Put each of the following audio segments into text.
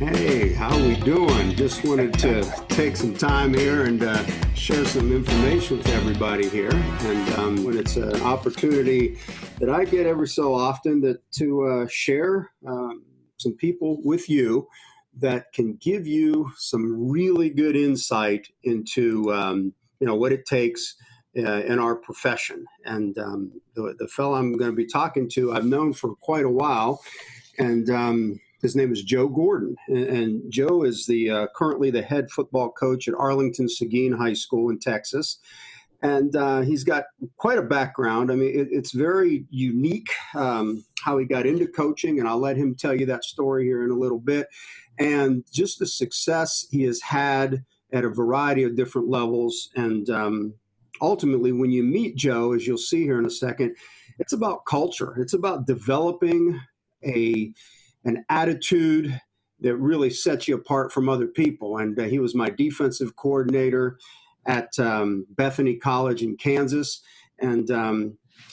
Hey, how we doing? Just wanted to take some time here and share some information with everybody here. And when it's an opportunity that I get every so often to share some people with you that can give you some really good insight into what it takes in our profession. And the fellow I'm going to be talking to, I've known for quite a while, and his name is Joe Gordon, and Joe is currently the head football coach at Arlington Seguin High School in Texas. And he's got quite a background. I mean, it's very unique how he got into coaching, and I'll let him tell you that story here in a little bit. And just the success he has had at a variety of different levels. And ultimately, when you meet Joe, as you'll see here in a second, it's about culture. It's about developing an attitude that really sets you apart from other people. And he was my defensive coordinator at Bethany College in Kansas. And,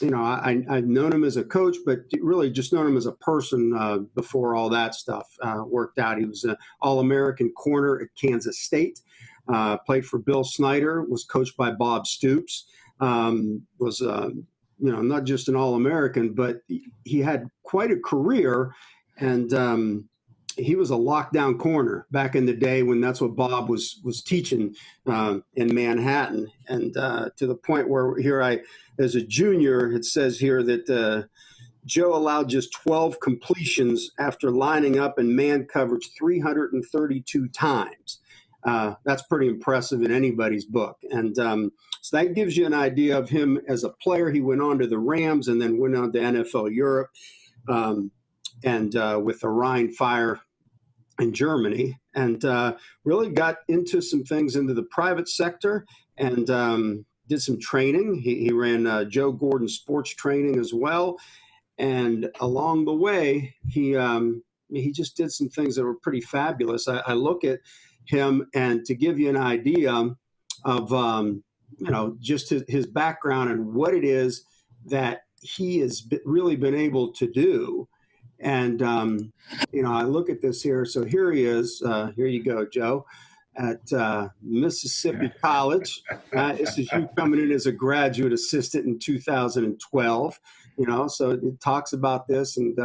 I've known him as a coach, but really just known him as a person before all that stuff worked out. He was an All-American corner at Kansas State, played for Bill Snyder, was coached by Bob Stoops, was not just an All-American, but he had quite a career. And he was a lockdown corner back in the day when that's what Bob was teaching in Manhattan. And to the point where here as a junior, it says here that Joe allowed just 12 completions after lining up in man coverage 332 times. That's pretty impressive in anybody's book. And so that gives you an idea of him as a player. He went on to the Rams and then went on to NFL Europe. And with the Rhine Fire in Germany, and really got into some things into the private sector and did some training. He ran Joe Gordon sports training as well. And along the way, he just did some things that were pretty fabulous. I look at him, and to give you an idea of, just his background and what it is that he has really been able to do. And, I look at this here. So here he is. Here you go, Joe, at Mississippi College. This is you coming in as a graduate assistant in 2012. So it talks about this and,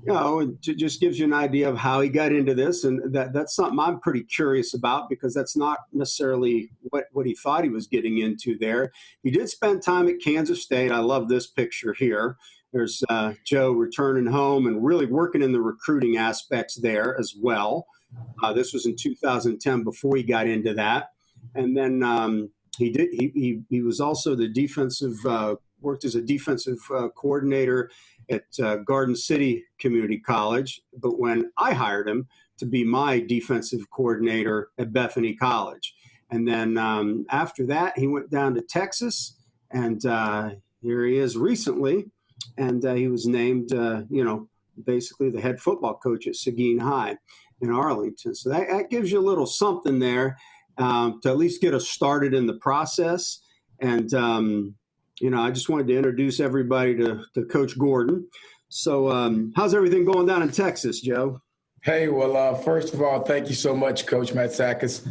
it just gives you an idea of how he got into this. And that's something I'm pretty curious about because that's not necessarily what he thought he was getting into there. He did spend time at Kansas State. I love this picture here. There's Joe returning home and really working in the recruiting aspects there as well. This was in 2010 before he got into that. And then he was also the defensive, worked as a defensive coordinator at Garden City Community College. But when I hired him to be my defensive coordinator at Bethany College. And then after that, he went down to Texas, and here he is recently. And he was named, basically the head football coach at Seguin High in Arlington. So that gives you a little something there to at least get us started in the process. And, I just wanted to introduce everybody to Coach Gordon. So how's everything going down in Texas, Joe? Hey, well, first of all, thank you so much, Coach Matsakis.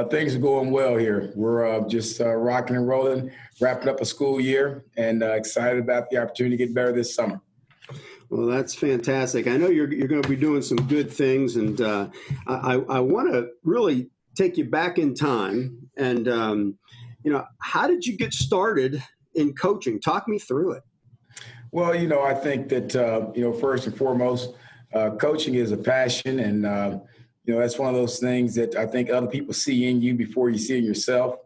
Things are going well here. We're just rocking and rolling, wrapping up a school year, and excited about the opportunity to get better this summer. Well, that's fantastic. I know you're going to be doing some good things, and I want to really take you back in time. And, how did you get started in coaching? Talk me through it. Well, I think that, first and foremost, coaching is a passion, and that's one of those things that I think other people see in you before you see in yourself.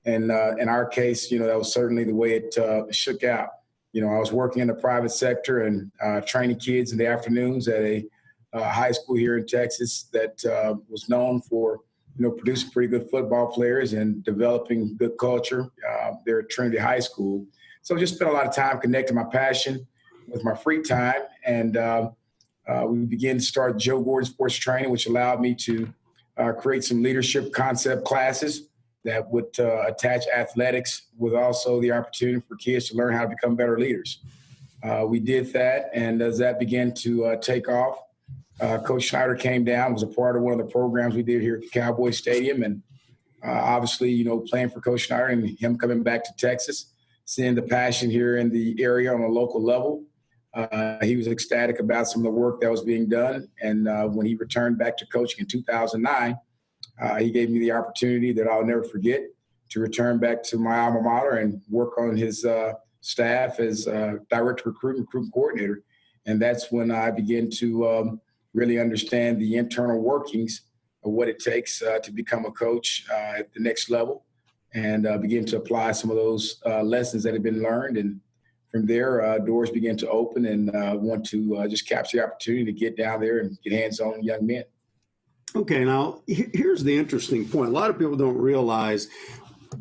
And in our case, that was certainly the way it shook out. I was working in the private sector and training kids in the afternoons at a high school here in Texas that was known for, producing pretty good football players and developing good culture there at Trinity High School. So I just spent a lot of time connecting my passion with my free time, and we began to start Joe Gordon Sports Training, which allowed me to create some leadership concept classes that would attach athletics with also the opportunity for kids to learn how to become better leaders. We did that, and as that began to take off, Coach Snyder came down, was a part of one of the programs we did here at the Cowboy Stadium. And obviously, playing for Coach Snyder and him coming back to Texas, seeing the passion here in the area on a local level. He was ecstatic about some of the work that was being done. And when he returned back to coaching in 2009, he gave me the opportunity that I'll never forget to return back to my alma mater and work on his staff as director of recruitment coordinator. And that's when I began to really understand the internal workings of what it takes to become a coach at the next level, and begin to apply some of those lessons that have been learned. And from there, doors began to open, and want to just capture the opportunity to get down there and get hands-on young men. Okay, now here's the interesting point. A lot of people don't realize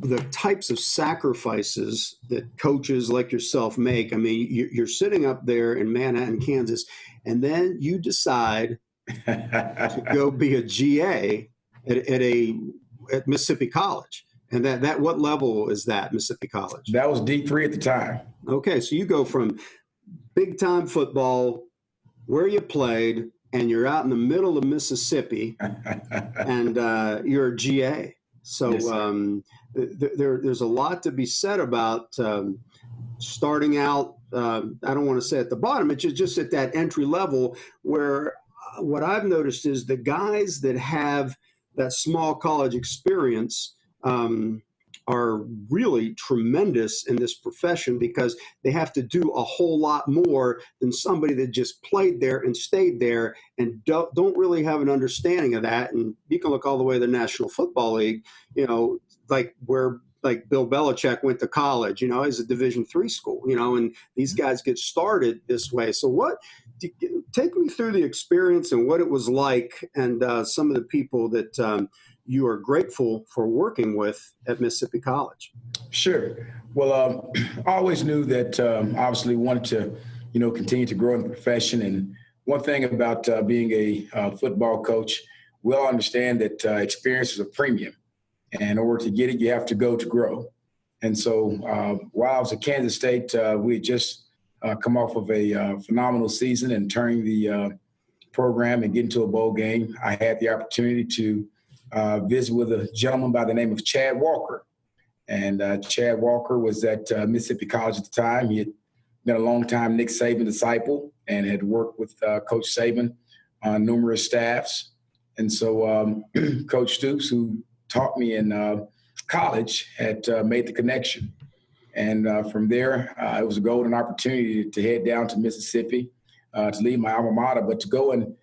the types of sacrifices that coaches like yourself make. I mean, you're sitting up there in Manhattan, Kansas, and then you decide to go be a GA at Mississippi College. And that what level is that, Mississippi College? That was D3 at the time. Okay, so you go from big time football, where you played, and you're out in the middle of Mississippi, and you're a GA. So yes, there's a lot to be said about starting out. I don't want to say at the bottom, it's just at that entry level where what I've noticed is the guys that have that small college experience are really tremendous in this profession, because they have to do a whole lot more than somebody that just played there and stayed there and don't really have an understanding of that. And you can look all the way to the National Football League, like where Bill Belichick went to college, as a Division III school, and these guys get started this way. So take me through the experience and what it was like, and some of the people that you are grateful for working with at Mississippi College. Sure. Well, I always knew that obviously wanted to, continue to grow in the profession. And one thing about being a football coach, we all understand that experience is a premium. And in order to get it, you have to go to grow. And so while I was at Kansas State, we had just come off of a phenomenal season and turning the program and getting to a bowl game. I had the opportunity to visit with a gentleman by the name of Chad Walker. And Chad Walker was at Mississippi College at the time. He had been a long-time Nick Saban disciple and had worked with Coach Saban on numerous staffs. And so Coach Stoops, who taught me in college, had made the connection. And from there, it was a golden opportunity to head down to Mississippi to leave my alma mater, but to go and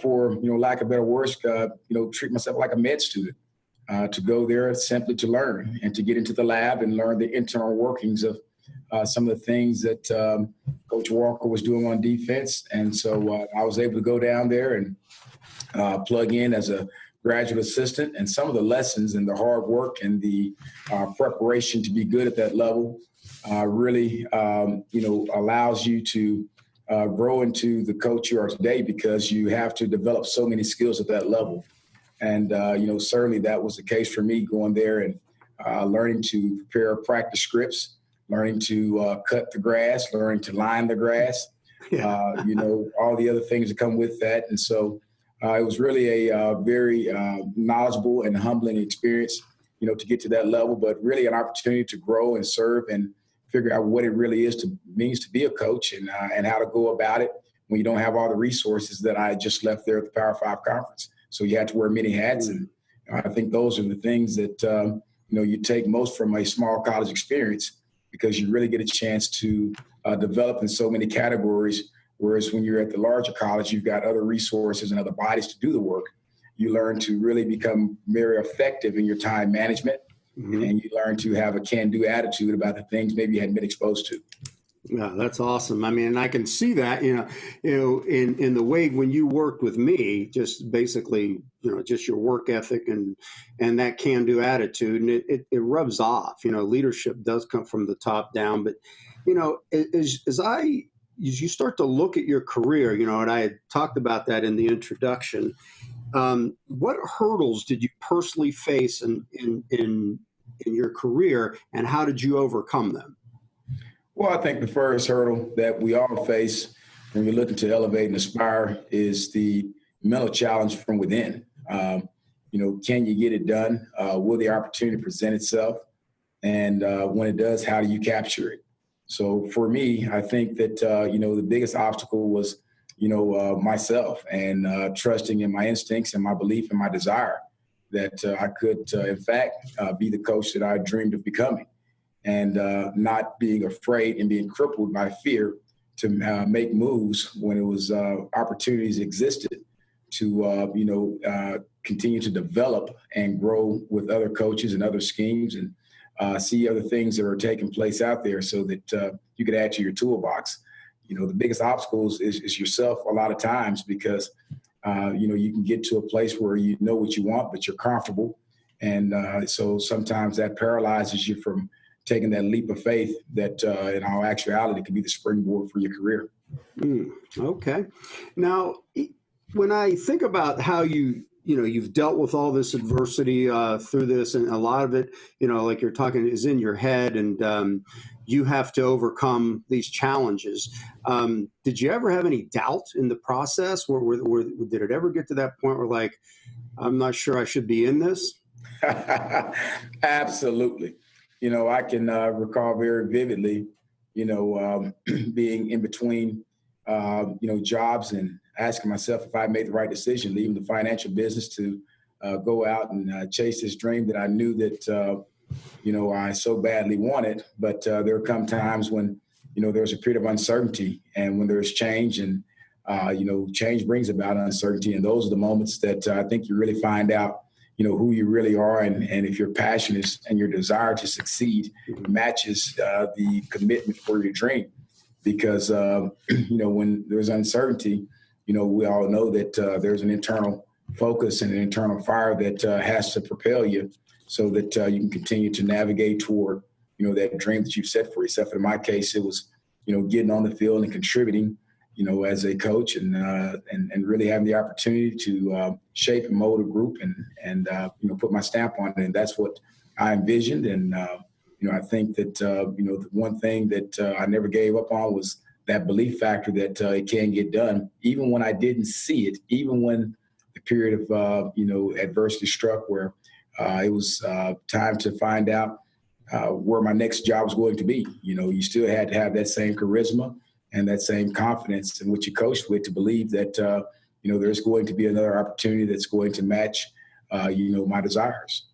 for lack of better words, treat myself like a med student, to go there simply to learn and to get into the lab and learn the internal workings of some of the things that Coach Walker was doing on defense. And so I was able to go down there and plug in as a graduate assistant, and some of the lessons and the hard work and the preparation to be good at that level really, allows you to grow into the coach you are today, because you have to develop so many skills at that level. And, certainly that was the case for me going there and learning to prepare practice scripts, learning to cut the grass, learning to line the grass, all the other things that come with that. And so it was really a very knowledgeable and humbling experience, to get to that level, but really an opportunity to grow and serve and figure out what it really means to be a coach, and how to go about it when you don't have all the resources that I just left there at the Power 5 conference. So you had to wear many hats. And I think those are the things that, you take most from a small college experience, because you really get a chance to develop in so many categories. Whereas when you're at the larger college, you've got other resources and other bodies to do the work. You learn to really become very effective in your time management. Mm-hmm. And you learn to have a can-do attitude about the things maybe you hadn't been exposed to. Yeah, that's awesome. I mean, I can see that, in the way when you worked with me, just basically, just your work ethic and that can-do attitude, and it rubs off. Leadership does come from the top down, but as you start to look at your career, and I had talked about that in the introduction. What hurdles did you personally face in your career, and how did you overcome them? Well, I think the first hurdle that we all face when you're looking to elevate and aspire is the mental challenge from within. Can you get it done? Will the opportunity present itself? And when it does, how do you capture it? So for me, I think that, the biggest obstacle was, myself and trusting in my instincts and my belief and my desire that I could, in fact, be the coach that I dreamed of becoming, and not being afraid and being crippled by fear to make moves when it was opportunities existed to, continue to develop and grow with other coaches and other schemes and see other things that are taking place out there so that you could add to your toolbox. The biggest obstacles is yourself a lot of times because, you can get to a place where you know what you want, but you're comfortable. And so sometimes that paralyzes you from taking that leap of faith that in all actuality could be the springboard for your career. Okay. Now, when I think about how you've dealt with all this adversity through this, and a lot of it, like you're talking, is in your head, and you have to overcome these challenges. Did you ever have any doubt in the process? Did it ever get to that point where, like, I'm not sure I should be in this? Absolutely. I can recall very vividly, being in between, jobs and asking myself if I made the right decision, leaving the financial business to go out and chase this dream that I knew that, I so badly wanted. But there come times when, there's a period of uncertainty, and when there's change and, change brings about uncertainty. And those are the moments that I think you really find out, who you really are, and if your passion is and your desire to succeed matches the commitment for your dream. Because, when there's uncertainty, we all know that there's an internal focus and an internal fire that has to propel you so that you can continue to navigate toward, that dream that you've set for yourself. In my case, it was, getting on the field and contributing, as a coach and really having the opportunity to shape and mold a group and put my stamp on it. And that's what I envisioned. And, I think that, the one thing that I never gave up on was that belief factor that it can get done, even when I didn't see it, even when the period of, adversity struck where it was time to find out where my next job was going to be. You still had to have that same charisma and that same confidence in what you coached with to believe that, there's going to be another opportunity that's going to match, my desires.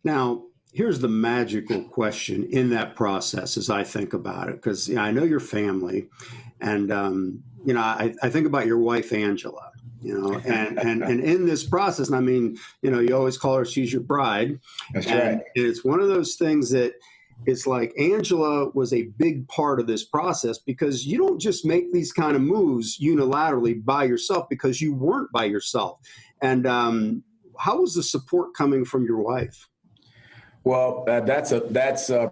Now, here's the magical question in that process as I think about it, because I know your family, and I think about your wife, Angela, and in this process, and I mean, you always call her, she's your bride. That's right. And it's one of those things that it's like Angela was a big part of this process, because you don't just make these kind of moves unilaterally by yourself, because you weren't by yourself. And how was the support coming from your wife? Well, that's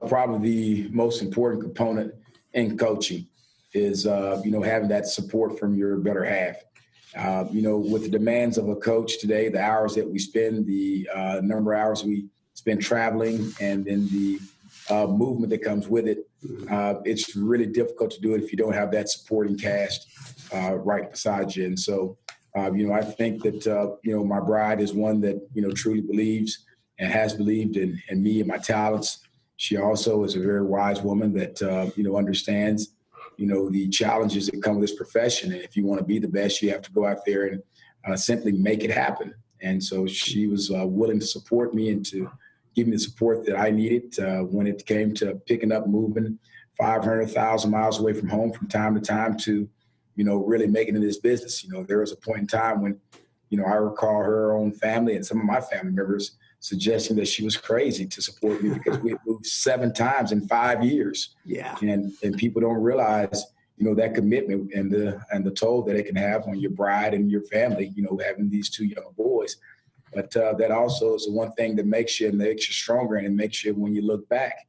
probably the most important component in coaching is, having that support from your better half. With the demands of a coach today, the hours that we spend, the number of hours we spend traveling, and then the movement that comes with it, it's really difficult to do it if you don't have that supporting cast right beside you. And so, I think that, my bride is one that, truly believes and has believed in me and my talents. She also is a very wise woman that, understands, the challenges that come with this profession. And if you want to be the best, you have to go out there and simply make it happen. And so she was willing to support me and to give me the support that I needed when it came to picking up, moving 500,000 miles away from home from time to time to, really making it in this business. There was a point in time when, I recall her own family and some of my family members suggesting that she was crazy to support me because we had moved 7 times in 5 years. Yeah. And people don't realize, that commitment and the toll that it can have on your bride and your family, having these 2 young boys. But that also is the one thing that makes you stronger, and it makes you, when you look back,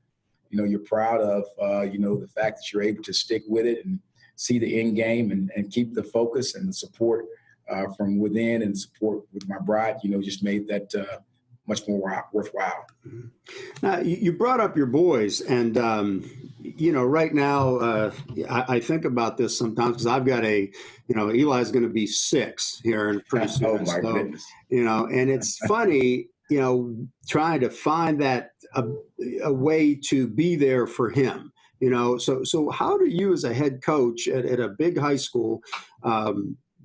you're proud of, the fact that you're able to stick with it and see the end game and keep the focus and the support from within, and support with my bride, just made that much more worthwhile. Now, you brought up your boys, and right now, I think about this sometimes because I've got Eli's going to be 6 here pretty soon. Oh my goodness. And it's funny, trying to find that a way to be there for him. So how do you as a head coach at a big high school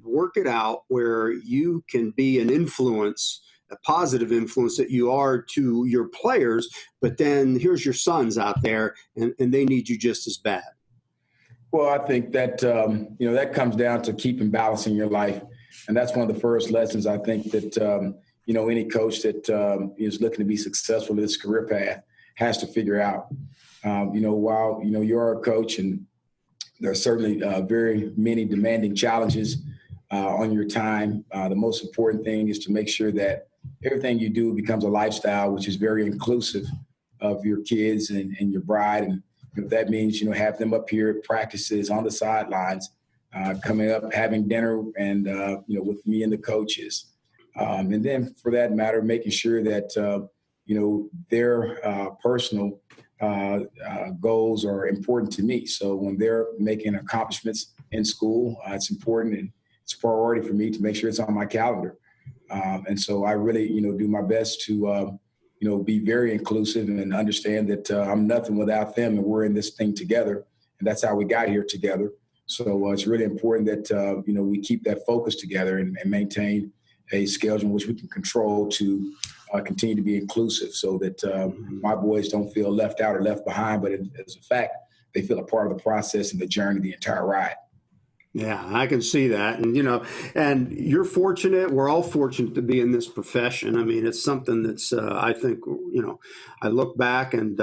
work it out where you can be an influence, a positive influence that you are to your players, but then here's your sons out there and they need you just as bad? Well, I think that, that comes down to keeping balance in your life. And that's one of the first lessons I think that, any coach that is looking to be successful in this career path has to figure out. While, you're a coach and there are certainly very many demanding challenges on your time, the most important thing is to make sure that everything you do becomes a lifestyle, which is very inclusive of your kids and your bride. And if that means, have them up here at practices on the sidelines, coming up, having dinner and, with me and the coaches. And then for that matter, making sure that, their personal goals are important to me. So when they're making accomplishments in school, it's important and it's a priority for me to make sure it's on my calendar. And so I really, do my best to, be very inclusive and understand that I'm nothing without them and we're in this thing together. And that's how we got here together. So it's really important that, we keep that focus together and maintain a schedule in which we can control to continue to be inclusive so that my boys don't feel left out or left behind, but as a fact, they feel a part of the process and the journey, the entire ride. Yeah, I can see that. And, and you're fortunate. We're all fortunate to be in this profession. I mean, it's something that's, I think, I look back and,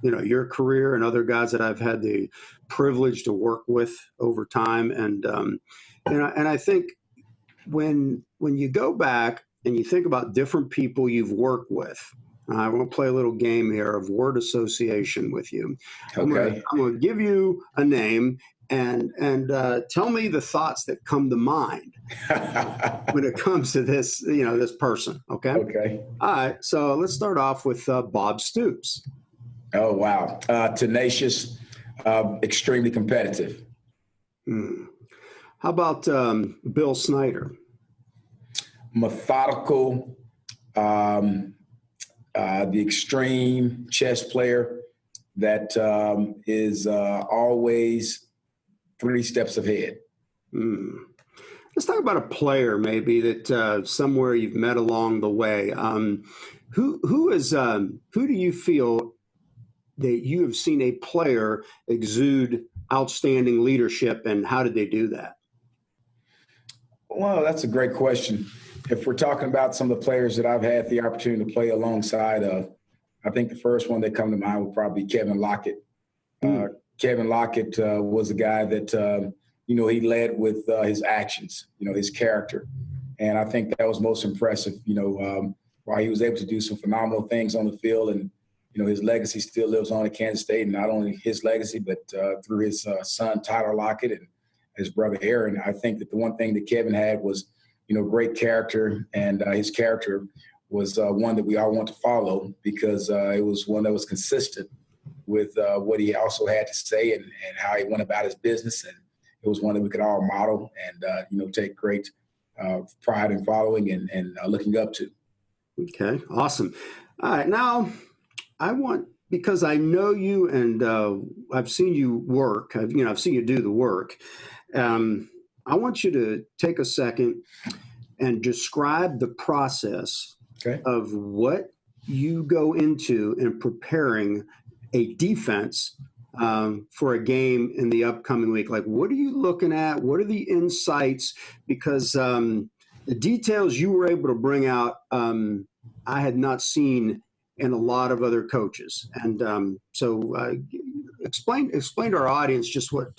your career and other guys that I've had the privilege to work with over time. And I think when you go back and you think about different people you've worked with, I want to play a little game here of word association with you. Okay. I'm going to give you a name and tell me the thoughts that come to mind when it comes to this, this person. Okay. Okay. All right. So let's start off with Bob Stoops. Oh, wow. Tenacious, extremely competitive. How about Bill Snyder? Methodical, the extreme chess player that is always 3 steps ahead. Let's talk about a player maybe that somewhere you've met along the way. Who do you feel that you have seen a player exude outstanding leadership, and how did they do that? Well, that's a great question. If we're talking about some of the players that I've had the opportunity to play alongside of, I think the first one that come to mind would probably be Kevin Lockett. Kevin Lockett was a guy that, he led with his actions, his character. And I think that was most impressive, while he was able to do some phenomenal things on the field. And, his legacy still lives on at Kansas State, and not only his legacy, but through his son, Tyler Lockett, and his brother, Aaron. I think that the one thing that Kevin had was, great character, and his character was one that we all want to follow because it was one that was consistent with what he also had to say and how he went about his business. And it was one that we could all model and, take great pride in following and looking up to. Okay, awesome. All right, now because I know you and I've seen you work, I've seen you do the work. I want you to take a second and describe the process of what you go into in preparing a defense for a game in the upcoming week. Like, what are you looking at? What are the insights? Because the details you were able to bring out, I had not seen in a lot of other coaches. And so explain to our audience just what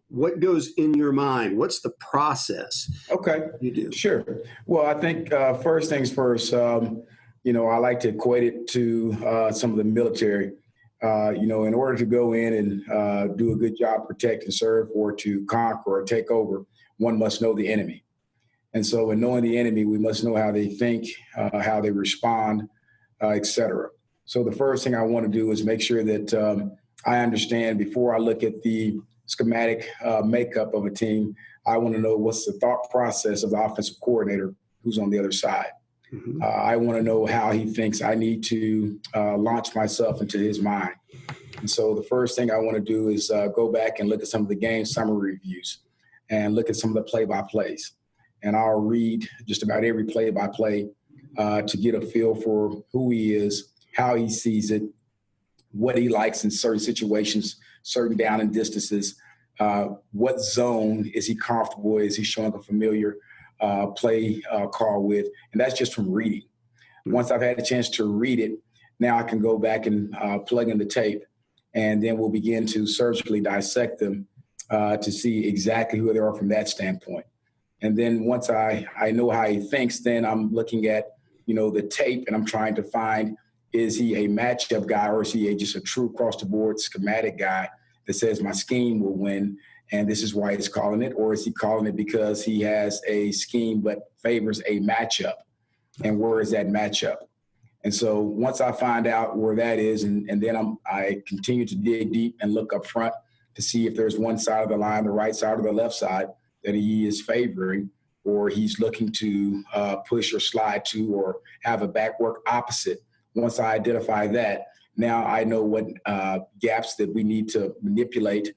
what goes in your mind. What's the process? Okay. You do? Sure. Well, I think first things first, I like to equate it to some of the military. In order to go in and do a good job, protect and serve, or to conquer or take over, one must know the enemy. And so in knowing the enemy, we must know how they think, how they respond, et cetera. So the first thing I want to do is make sure that I understand before I look at the schematic makeup of a team, I want to know what's the thought process of the offensive coordinator who's on the other side. Mm-hmm. I want to know how he thinks I need to launch myself into his mind. And so the first thing I want to do is go back and look at some of the game summary reviews and look at some of the play-by-plays. And I'll read just about every play-by-play to get a feel for who he is, how he sees it, what he likes in certain situations, certain down and distances, what zone is he comfortable, is he showing a familiar play call with, and that's just from reading. Once I've had a chance to read it, now I can go back and plug in the tape, and then we'll begin to surgically dissect them to see exactly who they are from that standpoint. And then once I know how he thinks, then I'm looking at, the tape, and I'm trying to find, is he a matchup guy, or is he just a true across-the-board schematic guy that says my scheme will win, and this is why he's calling it? Or is he calling it because he has a scheme but favors a matchup? And where is that matchup? And so once I find out where that is, and then I continue to dig deep and look up front to see if there's one side of the line, the right side or the left side, that he is favoring, or he's looking to push or slide to, or have a back work opposite. Once I identify that, now I know what gaps that we need to manipulate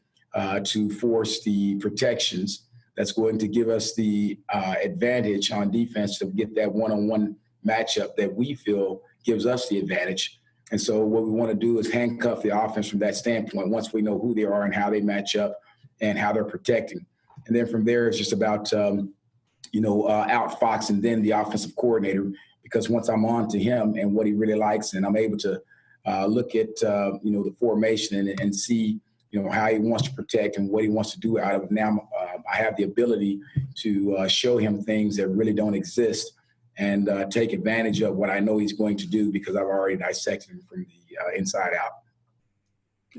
to force the protections that's going to give us the advantage on defense to get that one-on-one matchup that we feel gives us the advantage. And so what we want to do is handcuff the offense from that standpoint once we know who they are and how they match up and how they're protecting. And then from there, it's just about, outfoxing then the offensive coordinator, because once I'm on to him and what he really likes, and I'm able to look at, the formation and see, how he wants to protect and what he wants to do out of it. Now I have the ability to show him things that really don't exist and take advantage of what I know he's going to do, because I've already dissected him from the inside out.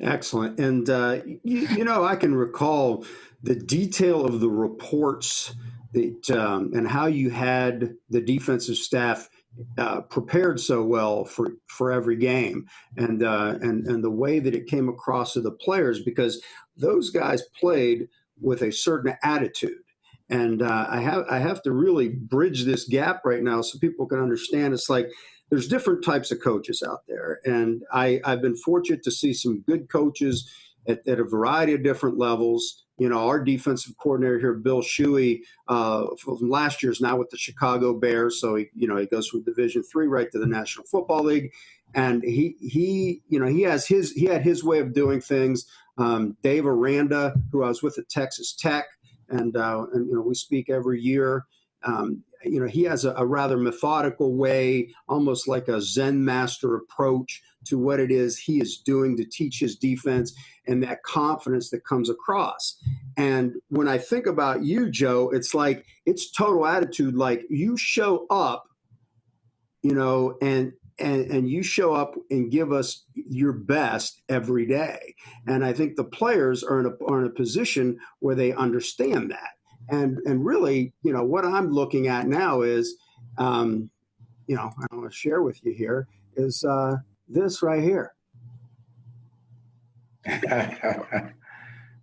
Excellent. And, I can recall the detail of the reports that, and how you had the defensive staff prepared so well for every game, and the way that it came across to the players, because those guys played with a certain attitude. And I have to really bridge this gap right now so people can understand. It's like there's different types of coaches out there, and I've been fortunate to see some good coaches at a variety of different levels. Our defensive coordinator here, Bill Shuey, from last year, is now with the Chicago Bears. So he goes from Division III right to the National Football League, and he had his way of doing things. Dave Aranda, who I was with at Texas Tech, and we speak every year. He has a rather methodical way, almost like a Zen master approach to what it is he is doing to teach his defense, and that confidence that comes across. And when I think about you, Joe, it's like it's total attitude. Like you show up, and you show up and give us your best every day. And I think the players are in a position where they understand that. And really, what I'm looking at now is, I want to share with you here is this right here.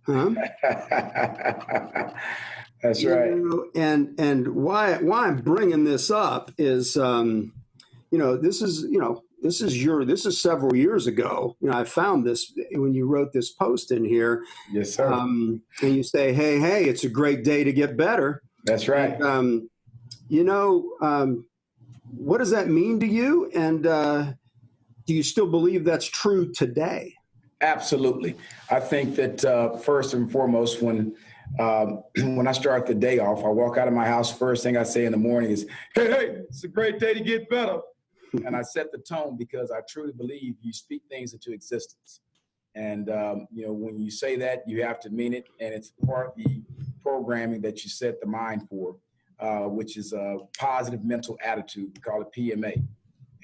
Huh? That's right. And why I'm bringing this up is, this is several years ago. I found this when you wrote this post in here. Yes, sir. And you say, hey, it's a great day to get better. That's right. And, what does that mean to you? And do you still believe that's true today? Absolutely. I think that first and foremost, when I start the day off, I walk out of my house, first thing I say in the morning is, hey, it's a great day to get better. And I set the tone because I truly believe you speak things into existence. And, when you say that, you have to mean it. And it's part of the programming that you set the mind for, which is a positive mental attitude. We call it PMA.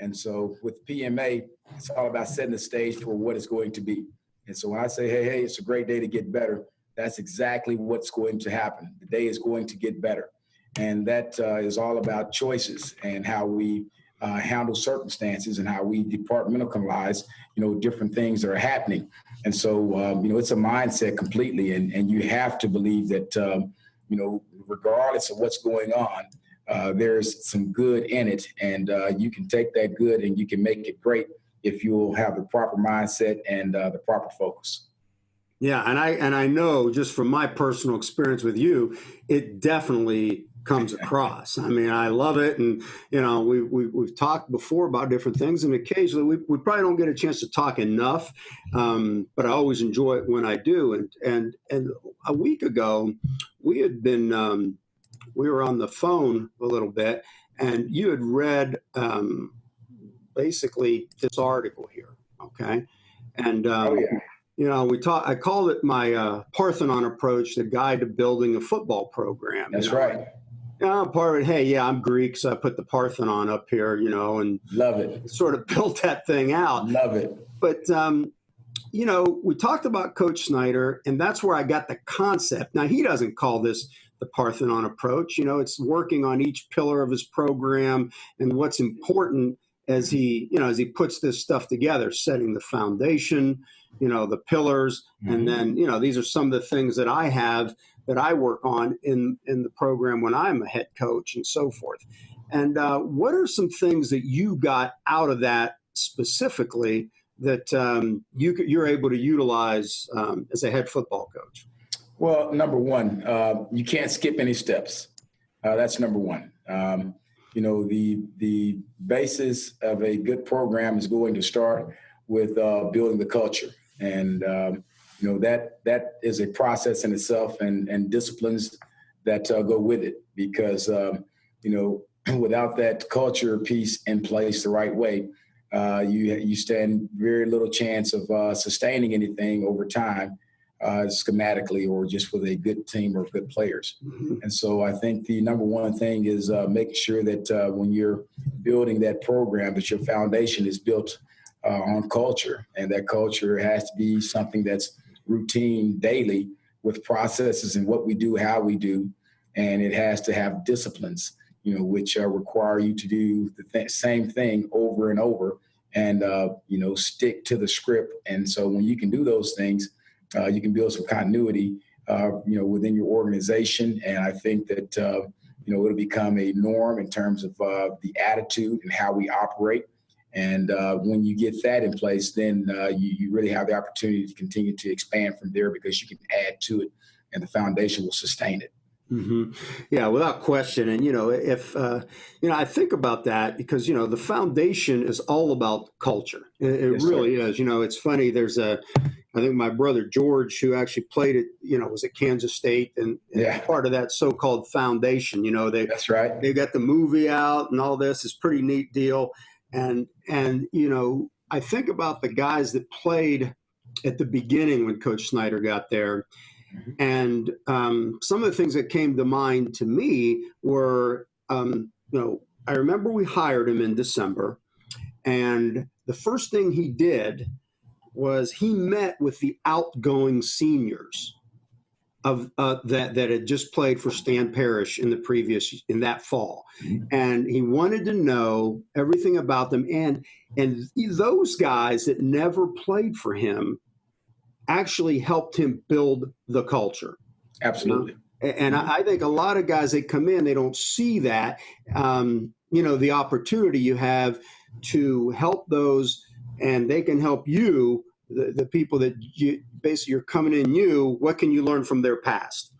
And so with PMA, it's all about setting the stage for what it's going to be. And so when I say, hey, it's a great day to get better, that's exactly what's going to happen. The day is going to get better. And that is all about choices and how we handle circumstances and how we departmentalize, different things that are happening. And so, it's a mindset completely. And you have to believe that, regardless of what's going on, there's some good in it. And you can take that good and you can make it great if you'll have the proper mindset and the proper focus. Yeah, and I know just from my personal experience with you, it definitely comes across. I mean, I love it, and we've talked before about different things, and occasionally we probably don't get a chance to talk enough, but I always enjoy it when I do. And a week ago, we had been we were on the phone a little bit, and you had read basically this article here, okay, and. Oh yeah. I called it my Parthenon Approach, the guide to building a football program. That's right. Part of it, hey, yeah, I'm Greek, so I put the Parthenon up here, and love it. Sort of built that thing out. Love it. But, we talked about Coach Snyder, and that's where I got the concept. Now, he doesn't call this the Parthenon Approach. It's working on each pillar of his program and what's important as he puts this stuff together, setting the foundation, the pillars. And then, these are some of the things that I have that I work on in the program when I'm a head coach and so forth. And what are some things that you got out of that specifically that you're able to utilize as a head football coach? Well, number one, you can't skip any steps. That's number one. The basis of a good program is going to start with building the culture. And, that is a process in itself and disciplines that go with it because, without that culture piece in place the right way, you stand very little chance of sustaining anything over time, schematically or just with a good team or good players. Mm-hmm. And so I think the number one thing is making sure that when you're building that program, that your foundation is built on culture, and that culture has to be something that's routine daily with processes and what we do, how we do, and it has to have disciplines, which require you to do the same thing over and over and, stick to the script. And so when you can do those things, you can build some continuity, within your organization. And I think that, it'll become a norm in terms of the attitude and how we operate. And when you get that in place, then you really have the opportunity to continue to expand from there because you can add to it and the foundation will sustain it. Mm-hmm. Yeah, without question. And, if, I think about that because, the foundation is all about culture. It yes, really sir. Is. It's funny. I think my brother George, who actually played at, was at Kansas State and part of that so-called foundation, that's right. They got the movie out and all this. It's a pretty neat deal. And I think about the guys that played at the beginning when Coach Snyder got there. Mm-hmm. And some of the things that came to mind to me were, I remember we hired him in December. And the first thing he did was he met with the outgoing seniors of that had just played for Stan Parrish in that fall. Mm-hmm. And he wanted to know everything about them. And those guys that never played for him actually helped him build the culture. Absolutely. And I think a lot of guys that come in, they don't see that, the opportunity you have to help those, and they can help you, the people that you're coming in what can you learn from their past?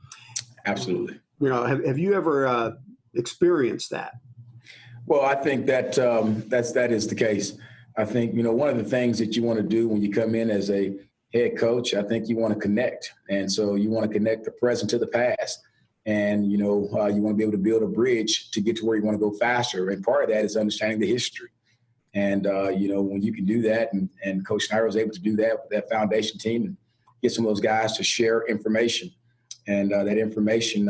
Absolutely. Have you ever experienced that? Well, I think that that is the case. I think, one of the things that you want to do when you come in as a head coach, I think you want to connect. And so you want to connect the present to the past. And, you want to be able to build a bridge to get to where you want to go faster. And part of that is understanding the history. And, when you can do that, and Coach Snyder was able to do that with that foundation team and get some of those guys to share information. And that information,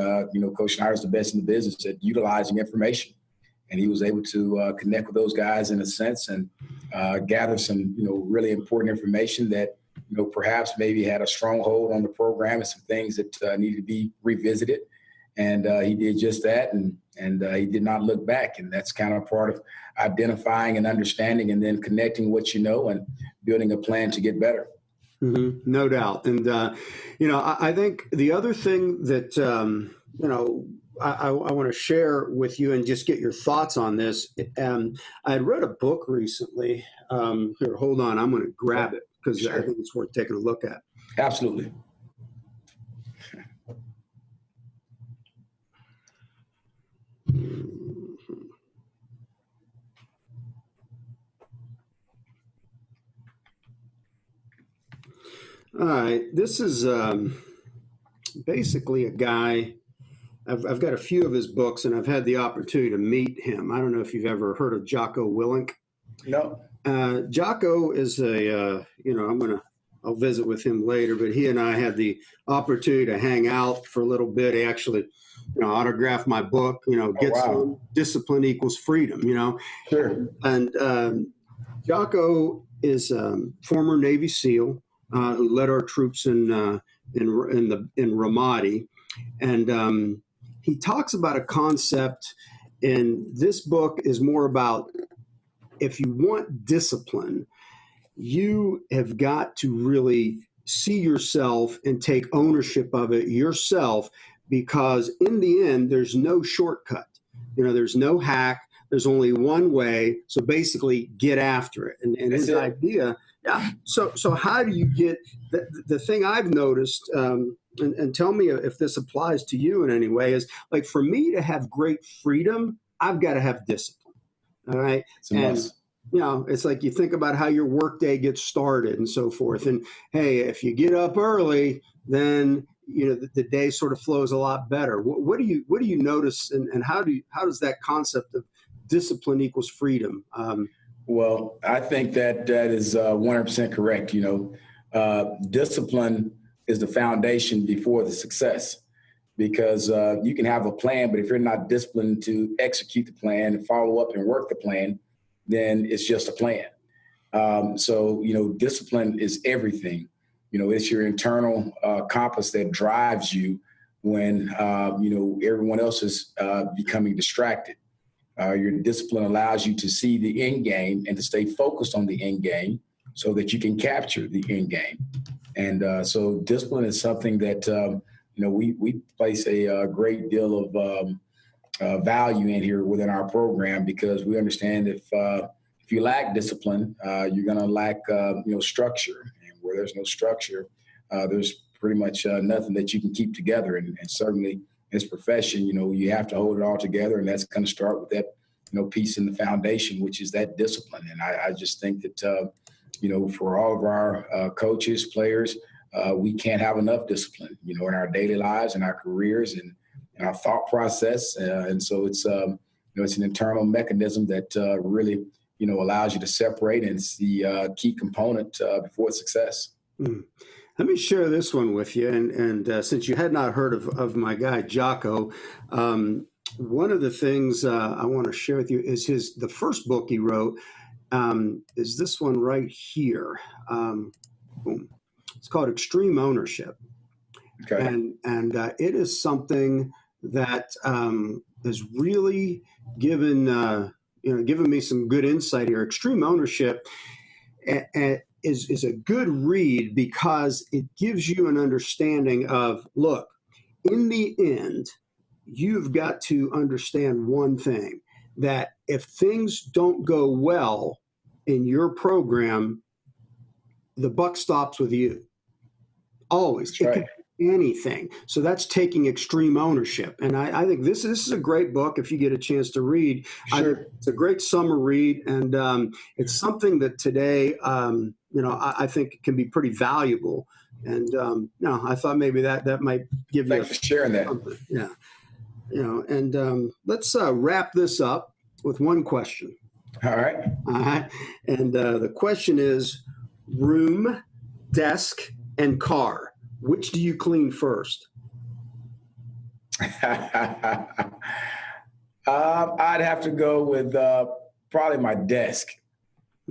Coach Snyder is the best in the business at utilizing information. And he was able to connect with those guys in a sense and gather some, really important information that, perhaps maybe had a stronghold on the program and some things that needed to be revisited. And he did just that, and he did not look back. And that's kind of part of identifying and understanding, and then connecting what you know and building a plan to get better. Mm-hmm. No doubt. And, I think the other thing that, I want to share with you and just get your thoughts on this. I had read a book recently. Here, hold on. I'm going to grab it because Sure. I think it's worth taking a look at. Absolutely. All right. This is basically a guy. I've got a few of his books, and I've had the opportunity to meet him. I don't know if you've ever heard of Jocko Willink. No. Jocko is I'll visit with him later, but he and I had the opportunity to hang out for a little bit. He actually, autographed my book, Get Some Discipline Equals Freedom, Sure. And Jocko is former Navy SEAL who led our troops in Ramadi. And he talks about a concept, and this book is more about, if you want discipline, you have got to really see yourself and take ownership of it yourself, because in the end, there's no shortcut. There's no hack. There's only one way. So basically, get after it. And his idea, yeah. So how do you get the thing I've noticed? And tell me if this applies to you in any way, is like, for me to have great freedom, I've got to have discipline. All right. It's like you think about how your workday gets started and so forth. And hey, if you get up early, then the day sort of flows a lot better. What do you notice, and how does that concept of discipline equals freedom? Well, I think that is 100% correct. Discipline is the foundation before the success, because you can have a plan, but if you're not disciplined to execute the plan and follow up and work the plan, then it's just a plan. So discipline is everything. It's your internal compass that drives you when, everyone else is becoming distracted. Your discipline allows you to see the end game and to stay focused on the end game so that you can capture the end game. And so discipline is something that, we place a great deal of value in here within our program, because we understand if you lack discipline, you're going to lack, structure. And where there's no structure, there's pretty much nothing that you can keep together. And certainly in this profession, you have to hold it all together. And that's going to start with that, piece in the foundation, which is that discipline. And I just think that, for all of our coaches, players, we can't have enough discipline, in our daily lives and our careers and our thought process. And so it's an internal mechanism that really, allows you to separate, and it's the key component before success. Let me share this one with you. And since you had not heard of my guy, Jocko, one of the things I want to share with you is the first book he wrote is this one right here. Boom. It's called Extreme Ownership. Okay. And it is something that has really given me some good insight here. Extreme Ownership is a good read, because it gives you an understanding of, look, in the end, you've got to understand one thing, that if things don't go well in your program, the buck stops with you. Always. That's right. It could be anything. So that's taking extreme ownership. And I think this is a great book if you get a chance to read. Sure. It's a great summer read, and it's something that today, I think can be pretty valuable. And I thought maybe that might give you. Thanks for sharing that. Yeah. And let's wrap this up with one question. All right. And the question is, room, desk, and car, which do you clean first? I'd have to go with probably my desk.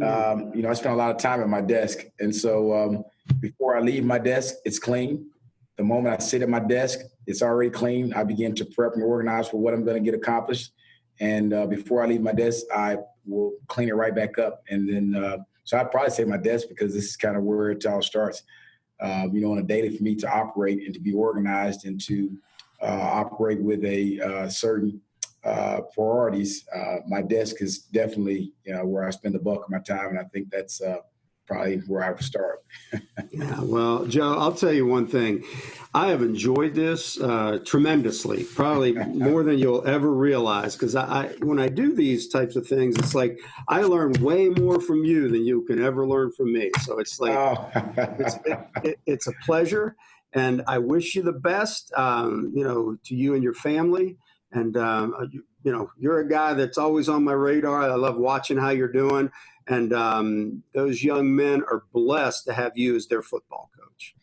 I spend a lot of time at my desk. And so before I leave my desk, it's clean. The moment I sit at my desk, it's already clean. I begin to prep and organize for what I'm going to get accomplished. And before I leave my desk, I will clean it right back up. And then, so I'd probably say my desk, because this is kind of where it all starts, on a daily for me to operate and to be organized and to operate with a certain priorities. My desk is definitely, where I spend the bulk of my time. And I think that's probably where I would start. Yeah, well, Joe, I'll tell you one thing. I have enjoyed this tremendously, probably more than you'll ever realize, because when I do these types of things, it's like I learn way more from you than you can ever learn from me. So it's like it's a pleasure, and I wish you the best, to you and your family. And, you're a guy that's always on my radar. I love watching how you're doing. And those young men are blessed to have you as their football coach.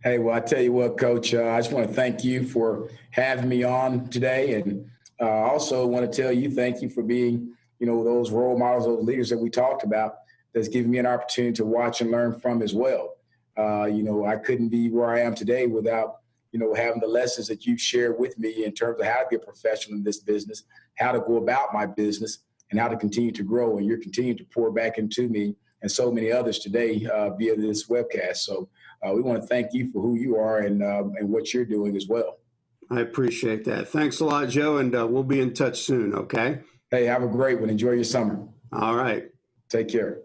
Hey, well, I tell you what, Coach, I just want to thank you for having me on today. And also want to tell you, thank you for being, those role models, those leaders that we talked about, that's given me an opportunity to watch and learn from as well. I couldn't be where I am today without, having the lessons that you've shared with me in terms of how to be a professional in this business, how to go about my business, and how to continue to grow. And you're continuing to pour back into me and so many others today via this webcast. So we want to thank you for who you are and what you're doing as well. I appreciate that. Thanks a lot, Joe, and we'll be in touch soon, okay? Hey, have a great one. Enjoy your summer. All right. Take care.